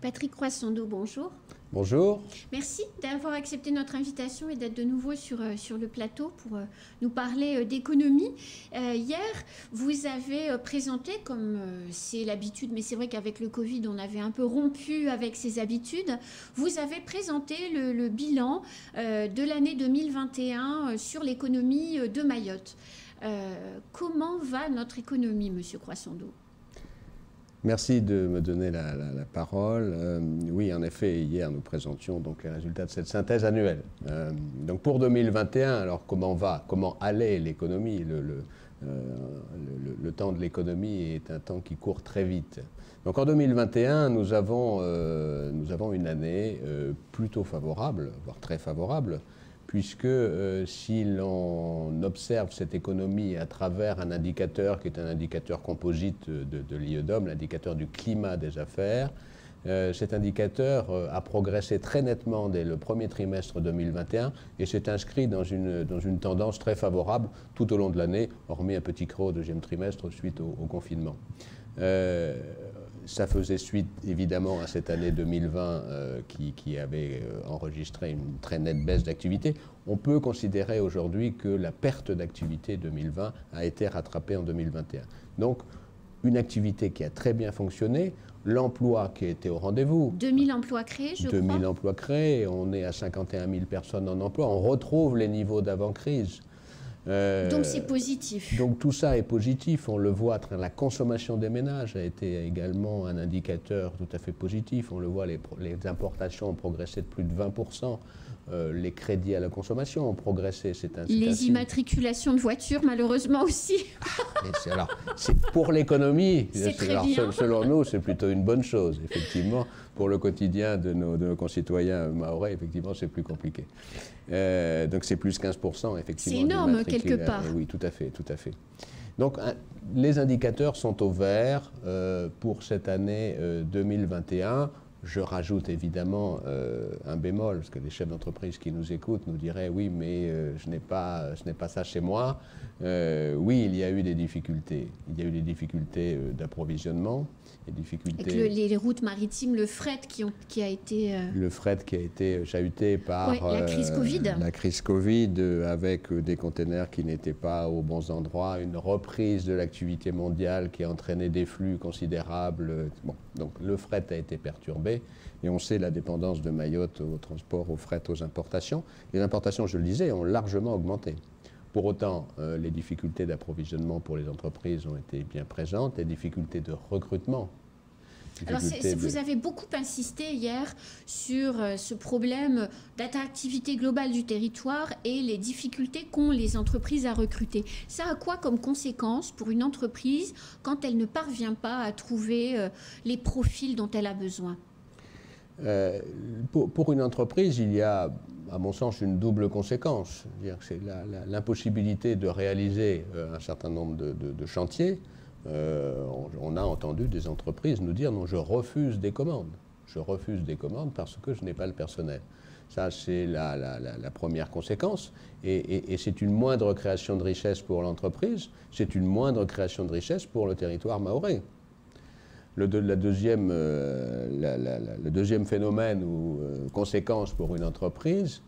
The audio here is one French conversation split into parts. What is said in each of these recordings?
Patrick Croissando, bonjour. Bonjour. Merci d'avoir accepté notre invitation et d'être de nouveau sur le plateau pour nous parler d'économie. Hier, vous avez présenté, comme c'est l'habitude, mais c'est vrai qu'avec le Covid, on avait un peu rompu avec ces habitudes, vous avez présenté le bilan de l'année 2021 sur l'économie de Mayotte. Comment va notre économie, Monsieur Croissando ? Merci de me donner la parole. Oui, en effet, hier, nous présentions donc les résultats de cette synthèse annuelle. Donc pour 2021, alors comment allait l'économie? Le temps de l'économie est un temps qui court très vite. Donc en 2021, nous avons une année plutôt favorable, voire très favorable, puisque si l'on observe cette économie à travers un indicateur qui est un indicateur composite de l'IEDOM, l'indicateur du climat des affaires, cet indicateur a progressé très nettement dès le premier trimestre 2021 et s'est inscrit dans une tendance très favorable tout au long de l'année, hormis un petit creux au deuxième trimestre suite au confinement. Ça faisait suite évidemment à cette année 2020 qui avait enregistré une très nette baisse d'activité. On peut considérer aujourd'hui que la perte d'activité 2020 a été rattrapée en 2021. Donc une activité qui a très bien fonctionné, l'emploi qui a été au rendez-vous. 2000 emplois créés, je crois. 2000 emplois créés, on est à 51 000 personnes en emploi, on retrouve les niveaux d'avant-crise. Donc c'est positif. Donc tout ça est positif, on le voit, la consommation des ménages a été également un indicateur tout à fait positif, on le voit, les importations ont progressé de plus de 20%, les crédits à la consommation ont progressé, c'est un Les immatriculations de voitures malheureusement aussi. Alors, pour l'économie, selon nous, c'est plutôt une bonne chose, effectivement. Pour le quotidien de nos concitoyens mahorais, effectivement, c'est plus compliqué. Donc c'est plus 15%, effectivement. C'est énorme, quelque part. Oui, tout à fait, tout à fait. Donc les indicateurs sont au vert pour cette année 2021. Je rajoute évidemment un bémol, parce que les chefs d'entreprise qui nous écoutent nous diraient « oui, mais ce n'est pas ça chez moi ». Oui, il y a eu des difficultés. Il y a eu des difficultés d'approvisionnement, des difficultés... Avec les routes maritimes, le fret qui a été... Le fret qui a été chahuté par la crise Covid. La crise Covid, avec des containers qui n'étaient pas aux bons endroits, une reprise de l'activité mondiale qui a entraîné des flux considérables. Bon, donc le fret a été perturbé. Et on sait la dépendance de Mayotte au transport, au fret, aux importations. Les importations, je le disais, ont largement augmenté. Pour autant, les difficultés d'approvisionnement pour les entreprises ont été bien présentes, les difficultés de recrutement. Alors, vous avez beaucoup insisté hier sur ce problème d'attractivité globale du territoire et les difficultés qu'ont les entreprises à recruter. Ça a quoi comme conséquence pour une entreprise quand elle ne parvient pas à trouver les profils dont elle a besoin ? Pour une entreprise, il y a, à mon sens, une double conséquence. C'est l'impossibilité de réaliser un certain nombre de chantiers. On a entendu des entreprises nous dire « non, je refuse des commandes. Je refuse des commandes parce que je n'ai pas le personnel ». Ça, c'est la première conséquence. Et c'est une moindre création de richesse pour l'entreprise, c'est une moindre création de richesse pour le territoire mahorais. Le deuxième phénomène ou conséquence pour une entreprise,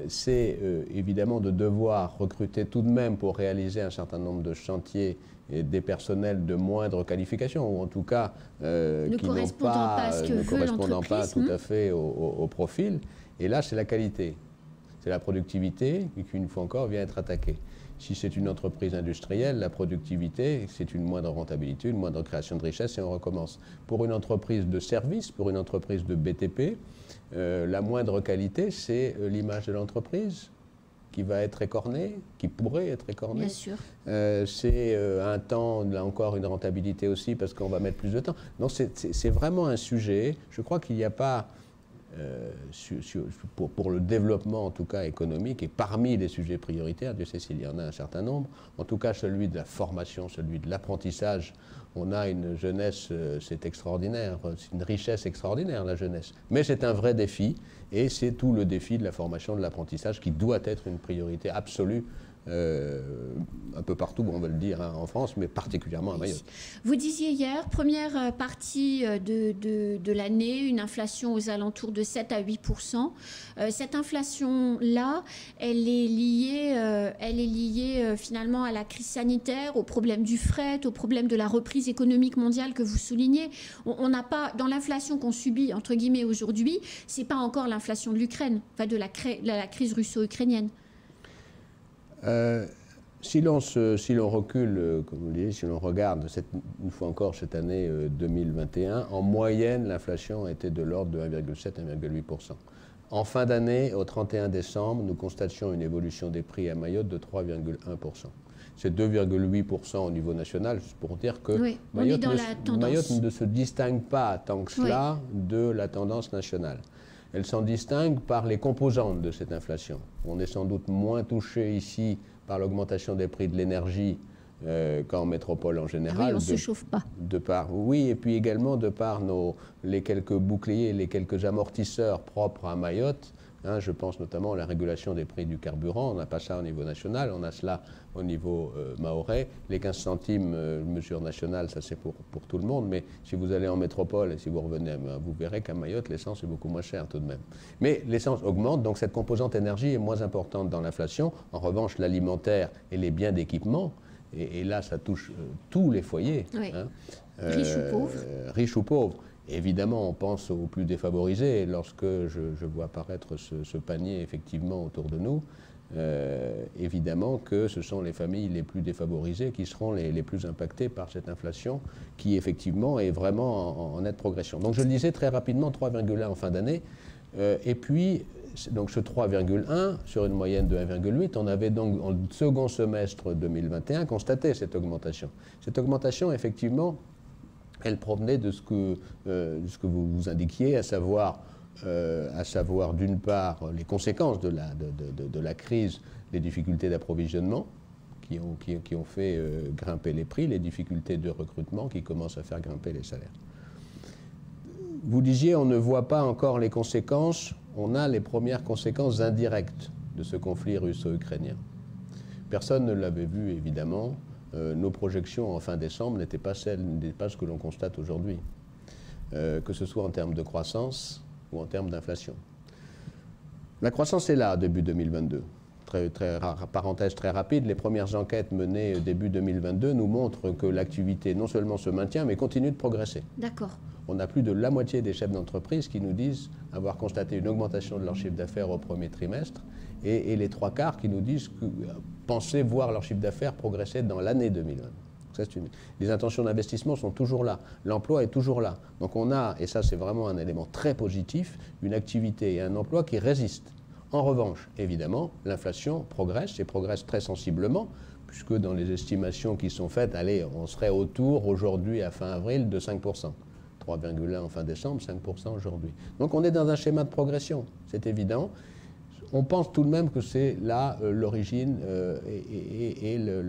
c'est évidemment de devoir recruter tout de même pour réaliser un certain nombre de chantiers et des personnels de moindre qualification, ou en tout cas ne correspondant pas tout à fait au profil. Et là, c'est la qualité, c'est la productivité qui, une fois encore, vient être attaquée. Si c'est une entreprise industrielle, la productivité, c'est une moindre rentabilité, une moindre création de richesse, et on recommence. Pour une entreprise de service, pour une entreprise de BTP, la moindre qualité, c'est l'image de l'entreprise qui va être écornée, qui pourrait être écornée. Bien sûr. C'est un temps, là encore, une rentabilité aussi, parce qu'on va mettre plus de temps. Donc c'est vraiment un sujet. Je crois qu'il n'y a pas... pour le développement en tout cas économique et parmi les sujets prioritaires, Dieu sait s'il y en a un certain nombre, en tout cas celui de la formation, celui de l'apprentissage, on a une jeunesse, c'est extraordinaire, c'est une richesse extraordinaire la jeunesse, mais c'est un vrai défi et c'est tout le défi de la formation, de l'apprentissage qui doit être une priorité absolue un peu partout, on va le dire, hein, en France, mais particulièrement à Mayotte. Vous disiez hier, première partie de l'année, une inflation aux alentours de 7 à 8%. Cette inflation-là, elle est liée finalement à la crise sanitaire, au problème du fret, au problème de la reprise économique mondiale que vous soulignez. On n'a pas, dans l'inflation qu'on subit, entre guillemets, aujourd'hui, c'est pas encore l'inflation de l'Ukraine, enfin de la crise russo-ukrainienne. Si l'on recule, comme vous le dites, si l'on regarde une fois encore cette année 2021, en moyenne, l'inflation était de l'ordre de 1,7-1,8%. En fin d'année, au 31 décembre, nous constations une évolution des prix à Mayotte de 3,1%. C'est 2,8% au niveau national, juste pour dire que oui, Mayotte ne se distingue pas tant que cela de la tendance nationale. Elle s'en distingue par les composantes de cette inflation. On est sans doute moins touché ici par l'augmentation des prix de l'énergie qu'en métropole en général. Oui, on ne se chauffe pas. Oui, et puis également de par les quelques boucliers, les quelques amortisseurs propres à Mayotte. Hein, je pense notamment à la régulation des prix du carburant. On n'a pas ça au niveau national, on a cela au niveau mahorais. Les 15 centimes, mesure nationale, ça c'est pour tout le monde. Mais si vous allez en métropole et si vous revenez, vous verrez qu'à Mayotte, l'essence est beaucoup moins chère tout de même. Mais l'essence augmente, donc cette composante énergie est moins importante dans l'inflation. En revanche, l'alimentaire et les biens d'équipement, et là ça touche tous les foyers. Oui. Hein, riches ou pauvres. Riches ou pauvres. Évidemment, on pense aux plus défavorisés. Lorsque je vois apparaître ce panier effectivement autour de nous, évidemment que ce sont les familles les plus défavorisées qui seront les plus impactées par cette inflation qui effectivement est vraiment en nette progression. Donc je le disais très rapidement, 3,1 en fin d'année. Et puis, donc ce 3,1 sur une moyenne de 1,8, on avait donc en second semestre 2021 constaté cette augmentation. Cette augmentation, effectivement, elle provenait de ce que vous indiquiez, à savoir d'une part les conséquences de la crise, les difficultés d'approvisionnement qui ont fait grimper les prix, les difficultés de recrutement qui commencent à faire grimper les salaires. Vous disiez, on ne voit pas encore les conséquences, on a les premières conséquences indirectes de ce conflit russo-ukrainien. Personne ne l'avait vu, évidemment. Nos projections en fin décembre n'étaient pas ce que l'on constate aujourd'hui, que ce soit en termes de croissance ou en termes d'inflation. La croissance est là, début 2022. Parenthèse très rapide, les premières enquêtes menées début 2022 nous montrent que l'activité non seulement se maintient, mais continue de progresser. D'accord. On a plus de la moitié des chefs d'entreprise qui nous disent avoir constaté une augmentation de leur chiffre d'affaires au premier trimestre et les 3/4 qui nous disent penser voir leur chiffre d'affaires progresser dans l'année 2020. Les intentions d'investissement sont toujours là, l'emploi est toujours là. Donc on a, et ça c'est vraiment un élément très positif, une activité et un emploi qui résistent. En revanche, évidemment, l'inflation progresse et progresse très sensiblement, puisque dans les estimations qui sont faites, allez, on serait autour aujourd'hui à fin avril de 5%. 3,1 en fin décembre, 5% aujourd'hui. Donc on est dans un schéma de progression, c'est évident. On pense tout de même que c'est là l'origine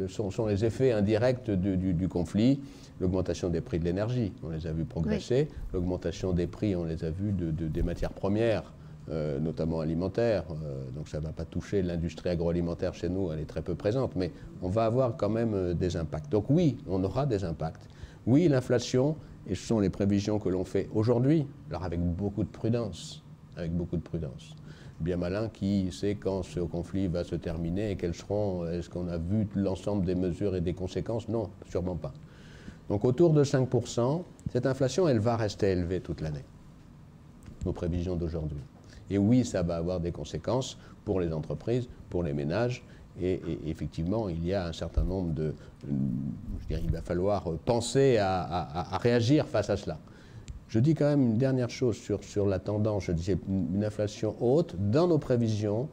sont les effets indirects du conflit. L'augmentation des prix de l'énergie, on les a vus progresser. Oui. L'augmentation des prix, on les a vus des matières premières, notamment alimentaires. Donc ça ne va pas toucher l'industrie agroalimentaire chez nous, elle est très peu présente, mais on va avoir quand même des impacts. Donc oui, on aura des impacts. Oui, l'inflation, et ce sont les prévisions que l'on fait aujourd'hui, alors avec beaucoup de prudence, Bien malin qui sait quand ce conflit va se terminer et quelles seront, est-ce qu'on a vu l'ensemble des mesures et des conséquences? Non, sûrement pas. Donc autour de 5%, cette inflation, elle va rester élevée toute l'année, nos prévisions d'aujourd'hui. Et oui, ça va avoir des conséquences pour les entreprises, pour les ménages, et effectivement, il y a un certain nombre il va falloir penser à réagir face à cela. Je dis quand même une dernière chose sur la tendance, je disais une inflation haute. Dans nos prévisions,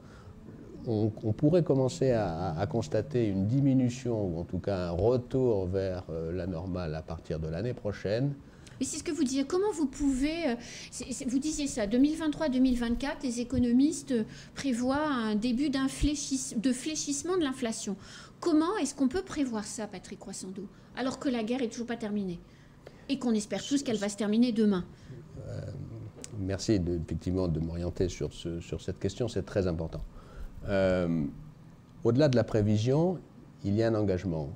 on pourrait commencer à constater une diminution, ou en tout cas un retour vers la normale à partir de l'année prochaine. Mais c'est ce que vous disiez. Comment vous pouvez... vous disiez ça, 2023-2024, les économistes prévoient un début de fléchissement de l'inflation. Comment est-ce qu'on peut prévoir ça, Patrick Croissando, alors que la guerre n'est toujours pas terminée et qu'on espère tous qu'elle va se terminer demain? Merci effectivement de m'orienter sur cette question, c'est très important. Au-delà de la prévision, il y a un engagement.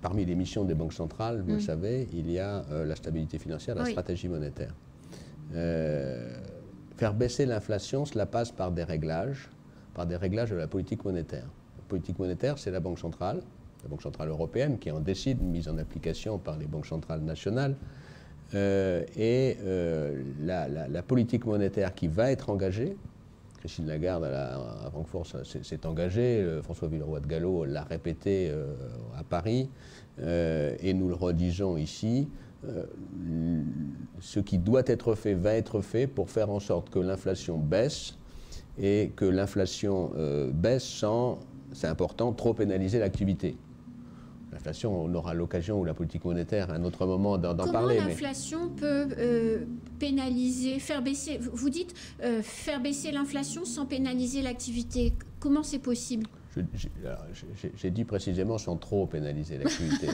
Parmi les missions des banques centrales, vous le savez, il y a la stabilité financière, la stratégie monétaire. Faire baisser l'inflation, cela passe par des réglages de la politique monétaire. La politique monétaire, c'est la Banque centrale européenne qui en décide, mise en application par les banques centrales nationales. La politique monétaire qui va être engagée, Christine Lagarde à Francfort s'est engagée, François Villeroy de Galhau l'a répété à Paris, et nous le redisons ici, ce qui doit être fait va être fait pour faire en sorte que l'inflation baisse et que l'inflation baisse sans, c'est important, trop pénaliser l'activité. L'inflation, on aura l'occasion, ou la politique monétaire, à un autre moment d'en parler. Comment l'inflation peut pénaliser, faire baisser, vous dites faire baisser l'inflation sans pénaliser l'activité. Comment c'est possible ? J'ai dit précisément sans trop pénaliser l'activité.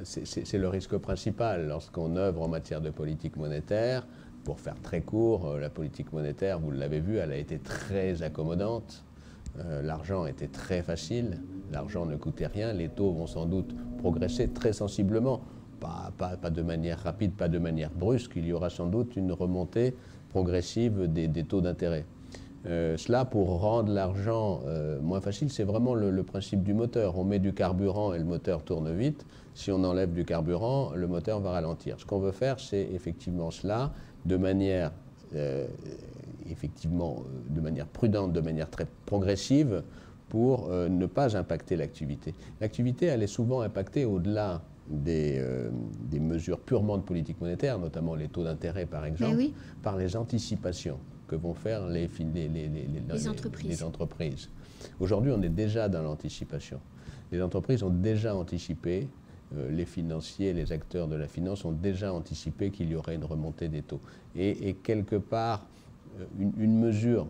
C'est le risque principal lorsqu'on œuvre en matière de politique monétaire. Pour faire très court, la politique monétaire, vous l'avez vu, elle a été très accommodante. L'argent était très facile, l'argent ne coûtait rien, les taux vont sans doute progresser très sensiblement, pas de manière rapide, pas de manière brusque, il y aura sans doute une remontée progressive des taux d'intérêt. Cela, pour rendre l'argent moins facile, c'est vraiment le principe du moteur. On met du carburant et le moteur tourne vite. Si on enlève du carburant, le moteur va ralentir. Ce qu'on veut faire, c'est effectivement cela, de manière de manière prudente, de manière très progressive, pour ne pas impacter l'activité. L'activité, elle est souvent impactée au-delà des mesures purement de politique monétaire, notamment les taux d'intérêt par exemple, par les anticipations que vont faire les entreprises. Aujourd'hui, on est déjà dans l'anticipation. Les entreprises ont déjà anticipé, les financiers, les acteurs de la finance ont déjà anticipé qu'il y aurait une remontée des taux. Et quelque part, une mesure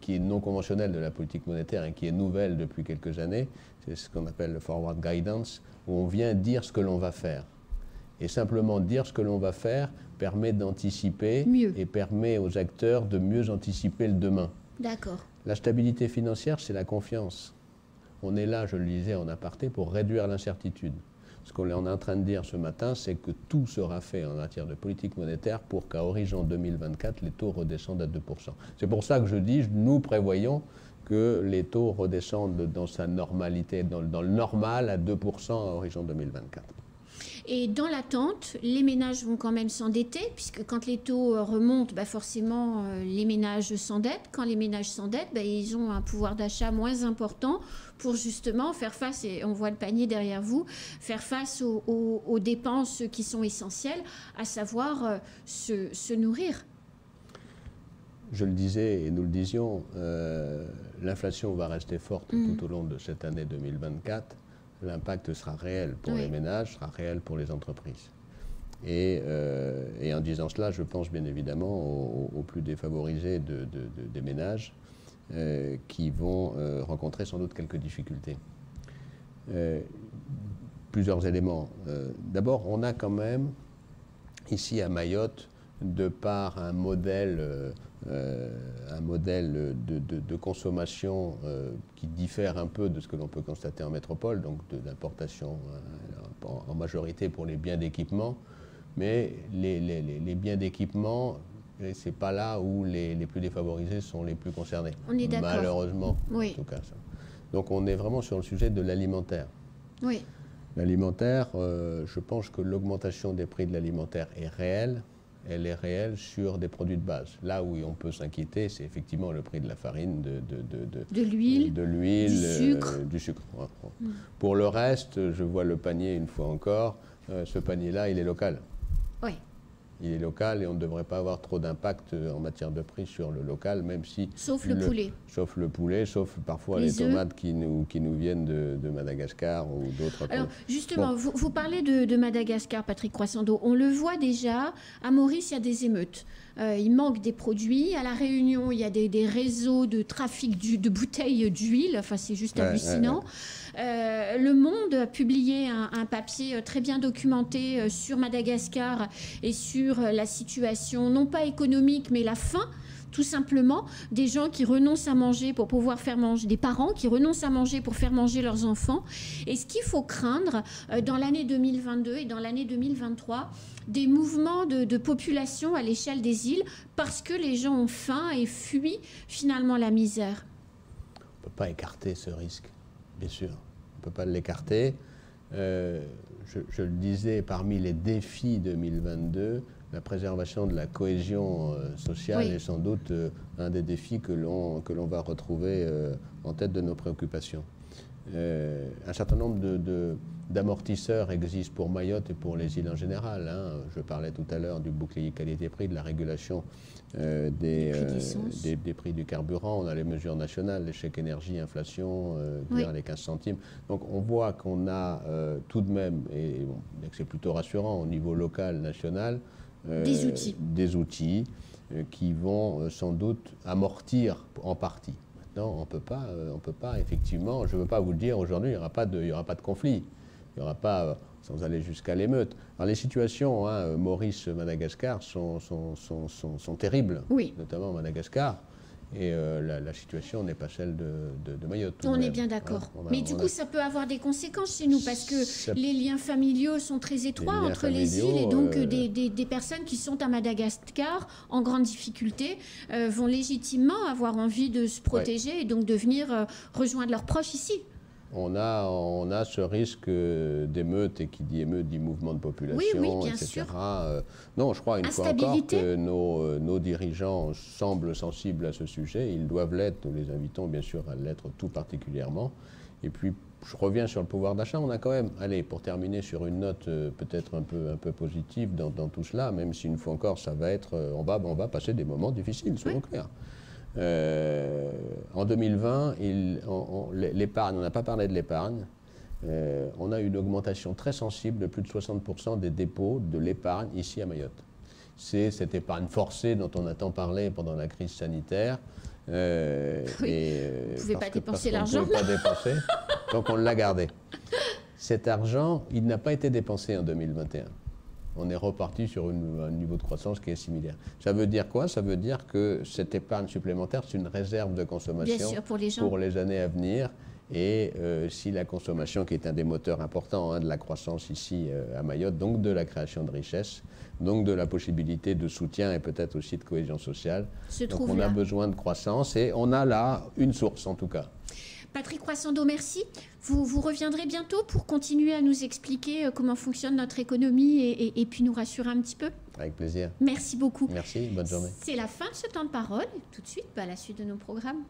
qui est non conventionnelle de la politique monétaire et qui est nouvelle depuis quelques années, c'est ce qu'on appelle le forward guidance, où on vient dire ce que l'on va faire. Et simplement dire ce que l'on va faire permet d'anticiper et permet aux acteurs de mieux anticiper le demain. D'accord. La stabilité financière, c'est la confiance. On est là, je le disais en aparté, pour réduire l'incertitude. Ce qu'on est en train de dire ce matin, c'est que tout sera fait en matière de politique monétaire pour qu'à horizon 2024, les taux redescendent à 2%. C'est pour ça que je dis, nous prévoyons que les taux redescendent dans sa normalité, dans le normal, à 2% à horizon 2024. Et dans l'attente, les ménages vont quand même s'endetter, puisque quand les taux remontent, forcément, les ménages s'endettent. Quand les ménages s'endettent, ils ont un pouvoir d'achat moins important pour justement faire face, et on voit le panier derrière vous, faire face aux dépenses qui sont essentielles, à savoir se nourrir. Je le disais et nous le disions, l'inflation va rester forte tout au long de cette année 2024. L'impact sera réel pour les ménages, sera réel pour les entreprises. Et en disant cela, je pense bien évidemment aux plus défavorisés des ménages qui vont rencontrer sans doute quelques difficultés. Plusieurs éléments. D'abord, on a quand même, ici à Mayotte, de par un modèle de consommation qui diffère un peu de ce que l'on peut constater en métropole, donc de l'importation en majorité pour les biens d'équipement, mais les biens d'équipement, c'est pas là où les plus défavorisés sont les plus concernés. On est d'accord. Malheureusement, en tout cas. Ça. Donc on est vraiment sur le sujet de l'alimentaire. Oui. L'alimentaire, je pense que l'augmentation des prix de l'alimentaire est réelle. Elle est réelle sur des produits de base. Là où on peut s'inquiéter, c'est effectivement le prix de la farine, de l'huile, du sucre. Ouais. Pour le reste, je vois le panier une fois encore. Ce panier-là, il est local. Oui. Il est local et on ne devrait pas avoir trop d'impact en matière de prix sur le local, même si... Sauf le poulet. Sauf le poulet, sauf parfois les tomates qui nous viennent de Madagascar ou d'autres... Alors justement, vous parlez de Madagascar, Patrick Croissando. On le voit déjà, à Maurice, il y a des émeutes. Il manque des produits. À La Réunion, il y a des réseaux de trafic de bouteilles d'huile. Enfin, c'est juste hallucinant. Le Monde a publié un papier très bien documenté sur Madagascar et sur la situation, non pas économique, mais la faim, tout simplement des gens qui renoncent à manger pour pouvoir faire manger, des parents qui renoncent à manger pour faire manger leurs enfants. Et ce qu'il faut craindre dans l'année 2022 et dans l'année 2023, des mouvements de population à l'échelle des îles parce que les gens ont faim et fuient finalement la misère. On ne peut pas écarter ce risque, bien sûr. On ne peut pas l'écarter. Je le disais, parmi les défis 2022, la préservation de la cohésion sociale est sans doute un des défis que l'on va retrouver en tête de nos préoccupations. Un certain nombre d'amortisseurs existent pour Mayotte et pour les îles en général. Je parlais tout à l'heure du bouclier qualité-prix, de la régulation des prix du carburant. On a les mesures nationales, les chèques énergie, inflation, les 15 centimes. Donc on voit qu'on a tout de même, et bon, c'est plutôt rassurant au niveau local, national, des outils qui vont sans doute amortir en partie. Maintenant, on ne peut pas effectivement, je ne veux pas vous le dire aujourd'hui, il n'y aura pas de conflit. Il n'y aura pas, sans aller jusqu'à l'émeute. Alors les situations, Maurice, Madagascar, sont terribles, notamment Madagascar. Et la situation n'est pas celle de Mayotte. On est bien d'accord. Mais du coup, ça peut avoir des conséquences chez nous parce que les liens familiaux sont très étroits entre les îles et donc des personnes qui sont à Madagascar en grande difficulté vont légitimement avoir envie de se protéger et donc de venir rejoindre leurs proches ici. On a ce risque d'émeute, et qui dit émeute dit mouvement de population, bien etc. sûr. Non, je crois une fois encore que nos dirigeants semblent sensibles à ce sujet. Ils doivent l'être. Nous les invitons bien sûr à l'être tout particulièrement. Et puis, je reviens sur le pouvoir d'achat. On a quand même, allez, pour terminer sur une note peut-être un peu positive dans tout cela, même si une fois encore, ça va être, on va passer des moments difficiles, soyons clairs. En 2020, l'épargne, on n'a pas parlé de l'épargne, on a eu une augmentation très sensible de plus de 60% des dépôts de l'épargne ici à Mayotte. C'est cette épargne forcée dont on a tant parlé pendant la crise sanitaire. Vous ne pouvez pas dépenser l'argent. On ne pouvait pas dépenser, donc on l'a gardé. Cet argent, il n'a pas été dépensé en 2021. On est reparti sur un niveau de croissance qui est similaire. Ça veut dire quoi? Ça veut dire que cette épargne supplémentaire, c'est une réserve de consommation pour les années à venir. Et si la consommation, qui est un des moteurs importants de la croissance ici à Mayotte, donc de la création de richesses, donc de la possibilité de soutien et peut-être aussi de cohésion sociale, donc on a besoin de croissance et on a là une source en tout cas. Patrick Croissando, merci. Vous reviendrez bientôt pour continuer à nous expliquer comment fonctionne notre économie et puis nous rassurer un petit peu. Avec plaisir. Merci beaucoup. Merci, bonne journée. C'est la fin de ce temps de parole. Tout de suite, la suite de nos programmes.